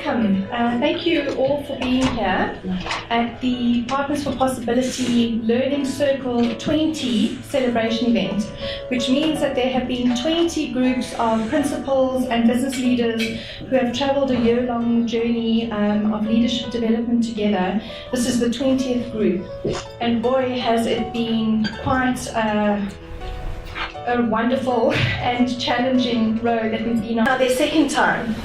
welcome. Thank you all for being here at the Partners for Possibility Learning Circle 20 celebration event, which means that there have been 20 groups of principals and business leaders who have traveled a year-long journey of leadership development together. This is the 20th group, and boy, has it been quite a wonderful and challenging road that we've been on. Now, their second time.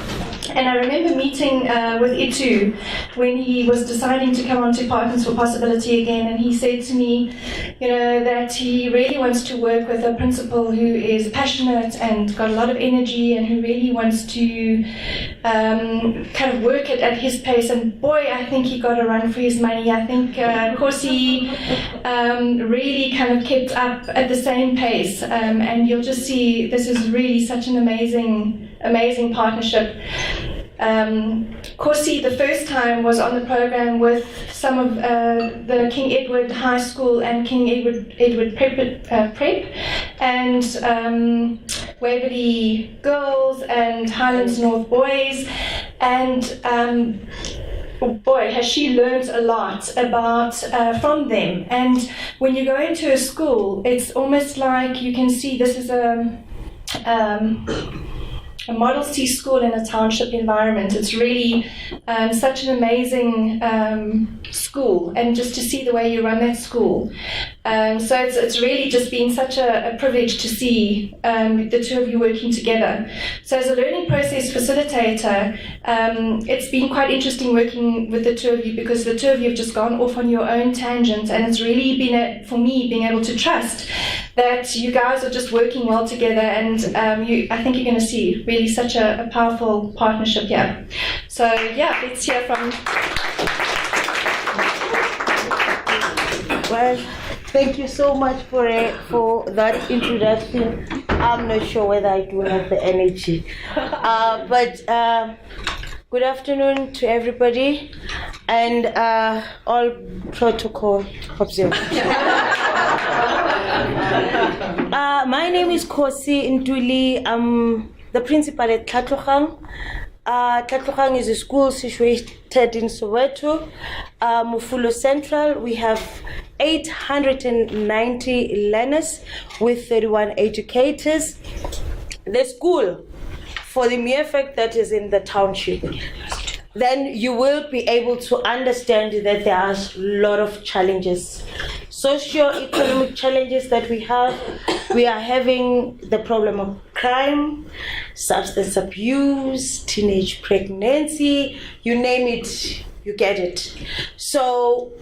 And I remember meeting with Itu when he was deciding to come on to Partners for Possibility again, and he said to me, that he really wants to work with a principal who is passionate and got a lot of energy and who really wants to kind of work it at his pace. And boy, I think he got a run for his money. I think Kosi really kind of kept up at the same pace, and you'll just see this is really such an amazing partnership. Kosi, the first time, was on the program with some of the King Edward High School and King Edward Prep, and Waverley Girls and Highlands North Boys, and boy, has she learned a lot about from them. And when you go into a school, it's almost like you can see this is a Model C school in a township environment. It's really such an amazing school, and just to see the way you run that school. So it's really just been such a privilege to see the two of you working together. So as a learning process facilitator, it's been quite interesting working with the two of you, because the two of you have just gone off on your own tangent, and it's really been, for me, being able to trust that you guys are just working well together, and I think you're going to see really such a powerful partnership here. So yeah, let's hear from... Well, thank you so much for that introduction. I'm not sure whether I do have the energy. But good afternoon to everybody, and all protocol observed. My name is Kosi Ntuli. I'm the principal at Tlhatlogang. Tlhatlogang is a school situated in Soweto, Mufulo Central. We have 890 learners with 31 educators. The school, for the mere fact that is in the township, then you will be able to understand that there are a lot of challenges, socio-economic challenges that we have. We are having the problem of crime, substance abuse, teenage pregnancy, you name it, you get it. So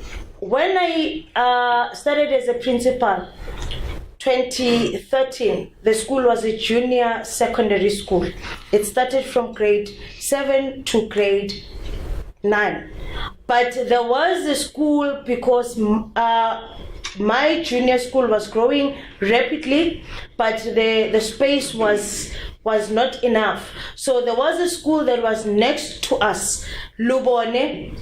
when I started as a principal, 2013, the school was a junior secondary school. It started from grade 7 to grade 9. But there was a school, because my junior school was growing rapidly, but the space was not enough. So there was a school that was next to us, Lubone,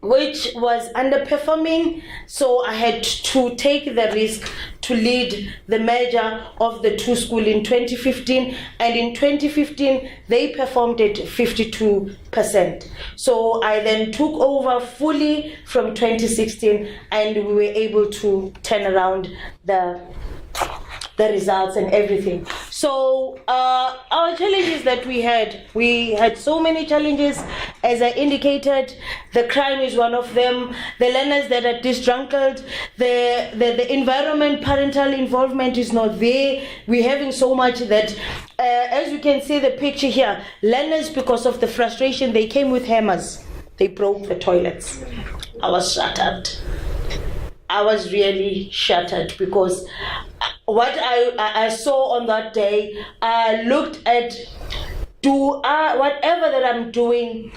which was underperforming, so I had to take the risk to lead the merger of the two schools in 2015, and in 2015 they performed at 52%. So I then took over fully from 2016, and we were able to turn around the results and everything. So our challenges that we had so many challenges. As I indicated, the crime is one of them, the learners that are disgruntled, the environment, parental involvement is not there. We're having so much that, as you can see the picture here, learners, because of the frustration, they came with hammers. They broke the toilets. I was shattered. I was really shattered, because what I saw on that day, I looked at, whatever that I'm doing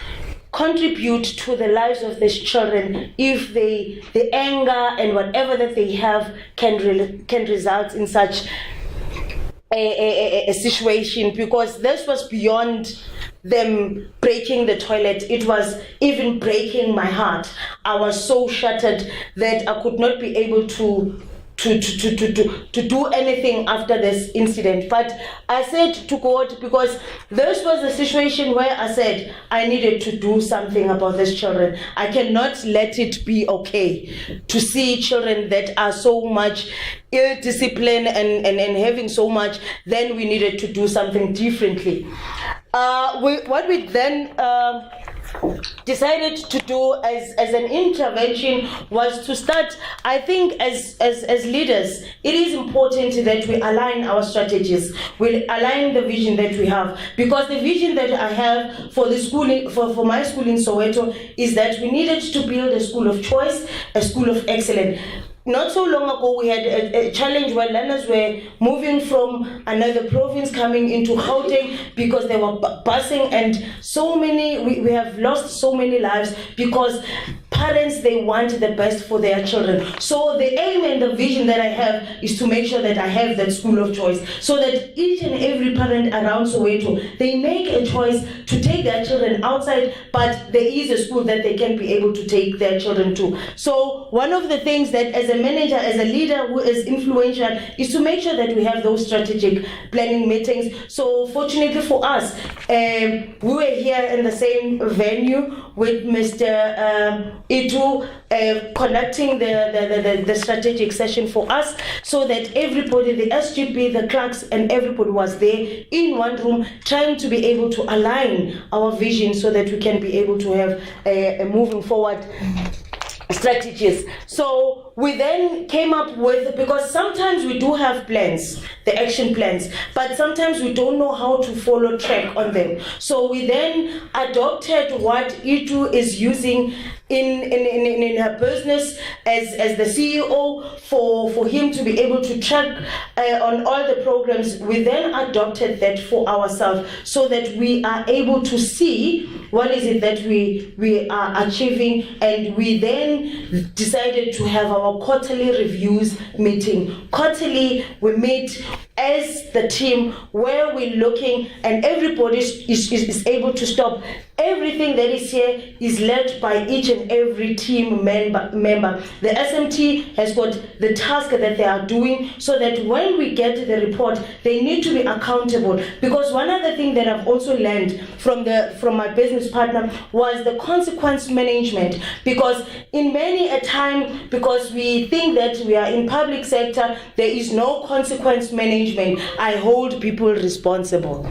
contribute to the lives of these children? If the anger and whatever that they have can result in such a situation, because this was beyond them breaking the toilet. It was even breaking my heart. I was so shattered that I could not be able to to do anything after this incident. But I said to God, because this was a situation where I said I needed to do something about these children. I cannot let it be okay to see children that are so much ill discipline and having so much. Then we needed to do something differently. What we then decided to do as an intervention was to start, I think as leaders, it is important that we align our strategies, we align the vision that we have, because the vision that I have for the school, for my school in Soweto, is that we needed to build a school of choice, a school of excellence. Not so long ago, we had a challenge where learners were moving from another province coming into Gauteng because they were busing, and so many, we have lost so many lives because parents, they want the best for their children. So the aim and the vision that I have is to make sure that I have that school of choice, so that each and every parent around Soweto, they make a choice to take their children outside, but there is a school that they can be able to take their children to. So one of the things that as a manager, as a leader who is influential, is to make sure that we have those strategic planning meetings. So fortunately for us, we were here in the same venue with Mr. Itu conducting the strategic session for us, so that everybody, the SGP, the clerks, and everybody was there in one room, trying to be able to align our vision so that we can be able to have a moving forward strategies. So we then came up with, because sometimes we do have plans, the action plans, but sometimes we don't know how to follow track on them. So we then adopted what Itu is using in her business as the CEO for him to be able to track on all the programs. We then adopted that for ourselves, so that we are able to see what is it that we are achieving, and we then decided to have our quarterly reviews meeting. Quarterly, we meet as the team, where we're looking, and everybody is able to stop. Everything that is here is led by each and every team member. The SMT has got the task that they are doing, so that when we get the report, they need to be accountable. Because one other thing that I've also learned from my business partner was the consequence management. Because in many a time, because we think that we are in public sector, there is no consequence management. I hold people responsible.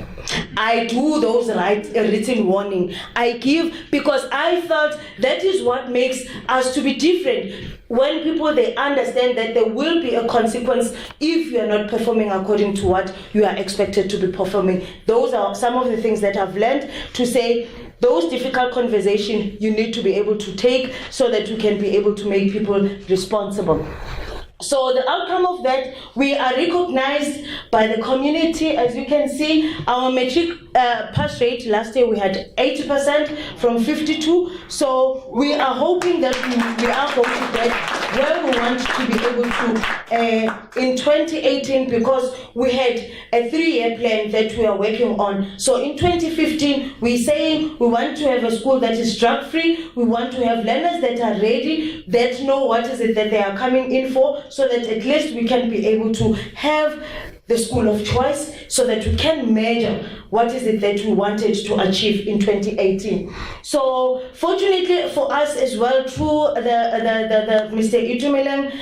I do those written warning. I give, because I felt that is what makes us to be different. When people, they understand that there will be a consequence if you are not performing according to what you are expected to be performing. Those are some of the things that I've learned, to say those difficult conversations you need to be able to take, so that you can be able to make people responsible. So the outcome of that, we are recognized by the community. As you can see, our metric pass rate last year, we had 80% from 52. So we are hoping that we are going to get where we want to be able to in 2018, because we had a 3-year plan that we are working on. So in 2015, we're saying we want to have a school that is drug-free. We want to have learners that are ready, that know what is it that they are coming in for, so that at least we can be able to have the school of choice, so that we can measure what is it that we wanted to achieve in 2018. So fortunately for us as well, through the Mr. Itumeleng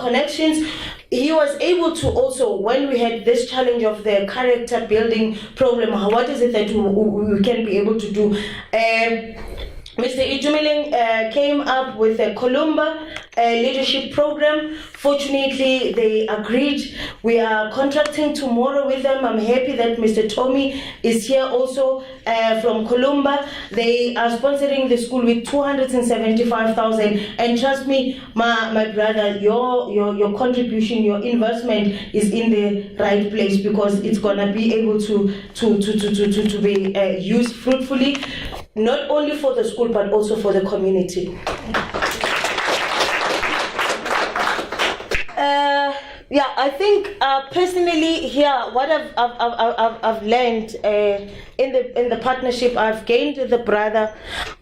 connections, he was able to also, when we had this challenge of the character building problem, what is it that we can be able to do? Mr. Itumeleng came up with a Columba leadership program. Fortunately, they agreed. We are contracting tomorrow with them. I'm happy that Mr. Tommy is here also from Columba. They are sponsoring the school with 275,000. And trust me, my brother, your contribution, your investment is in the right place, because it's gonna be able to be used fruitfully, not only for the school but also for the community. Yeah, I think personally here, what I've learned in the partnership, I've gained the brother,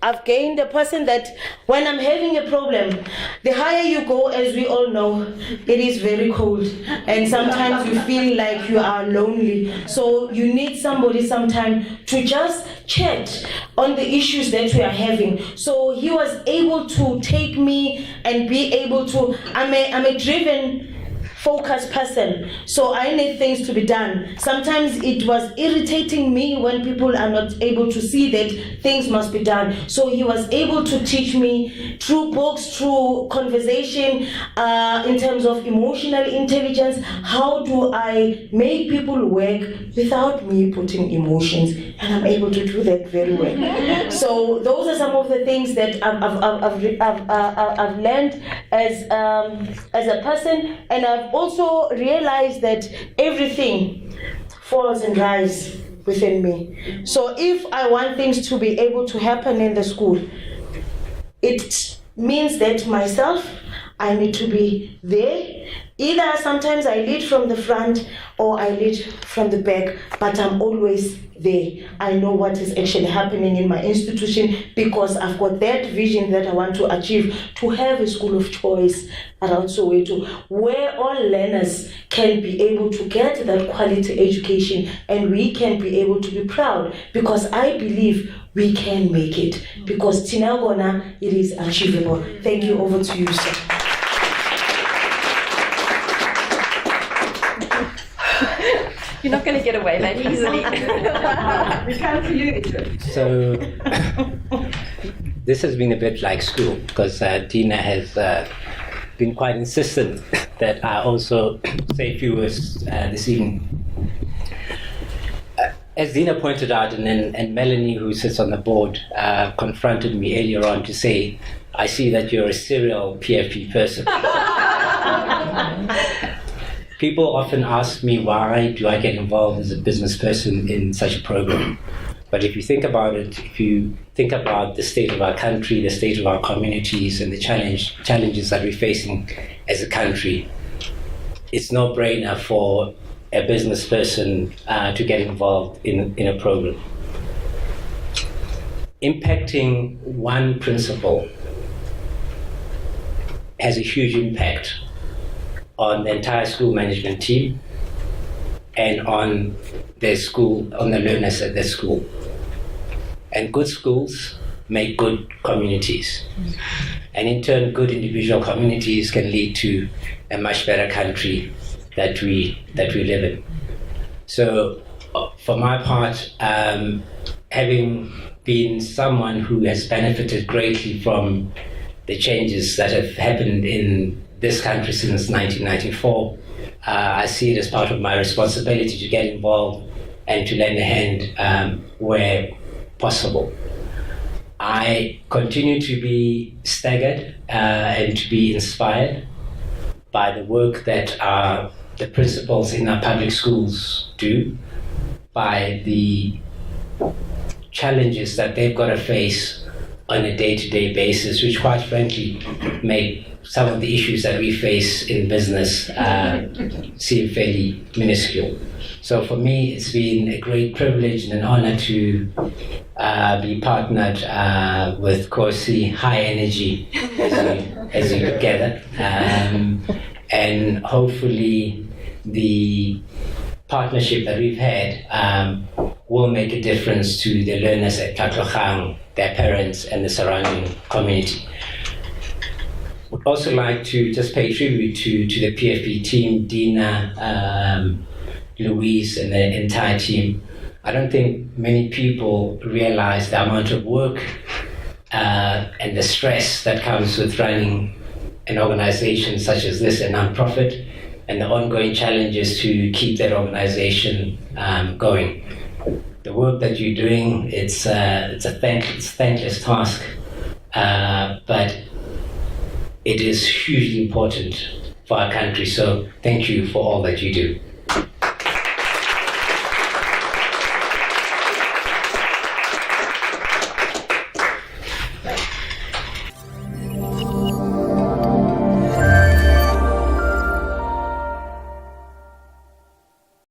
I've gained a person that when I'm having a problem, the higher you go, as we all know, it is very cold, and sometimes you feel like you are lonely. So you need somebody sometime to just chat on the issues that we are having. So he was able to take me and be able to. I'm a driven, focused person, so I need things to be done. Sometimes it was irritating me when people are not able to see that things must be done. So he was able to teach me through books, through conversation, in terms of emotional intelligence, how do I make people work without me putting emotions, and I'm able to do that very well. So those are some of the things that I've learned as a person, and I've also realized that everything falls and rises within me. So if I want things to be able to happen in the school, it means that myself, I need to be there. Either sometimes I lead from the front or I lead from the back, but I'm always there. I know what is actually happening in my institution because I've got that vision that I want to achieve, to have a school of choice around Soweto where all learners can be able to get that quality education, and we can be able to be proud, because I believe we can make it, because Tlhatlogang, it is achievable. Thank you. Over to you, sir. You're not going to get away that easily. We can't for you. So this has been a bit like school, because Dina has been quite insistent that I also say a few words this evening. As Dina pointed out, and Melanie, who sits on the board, confronted me earlier on to say, I see that you're a serial PFP person. People often ask me, why do I get involved as a business person in such a program? But if you think about it, if you think about the state of our country, the state of our communities, and the challenges that we're facing as a country, it's no brainer for a business person to get involved in a program. Impacting one principle has a huge impact on the entire school management team and on their school, on the learners at their school. And good schools make good communities. And in turn, good individual communities can lead to a much better country that we live in. So for my part, having been someone who has benefited greatly from the changes that have happened in this country since 1994, I see it as part of my responsibility to get involved and to lend a hand where possible. I continue to be staggered and to be inspired by the work that the principals in our public schools do, by the challenges that they've got to face on a day-to-day basis, which quite frankly make some of the issues that we face in business seem fairly minuscule. So for me, it's been a great privilege and an honor to be partnered with Kosi High Energy, as you could gather. And hopefully the partnership that we've had will make a difference to the learners at Tlhatlogang, their parents, and the surrounding community. Would also like to just pay tribute to the PFP team, Dina, Louise, and the entire team. I don't think many people realize the amount of work and the stress that comes with running an organization such as this, a non-profit, and the ongoing challenges to keep that organization going. The work that you're doing, it's a thankless task, but it is hugely important for our country. So thank you for all that you do.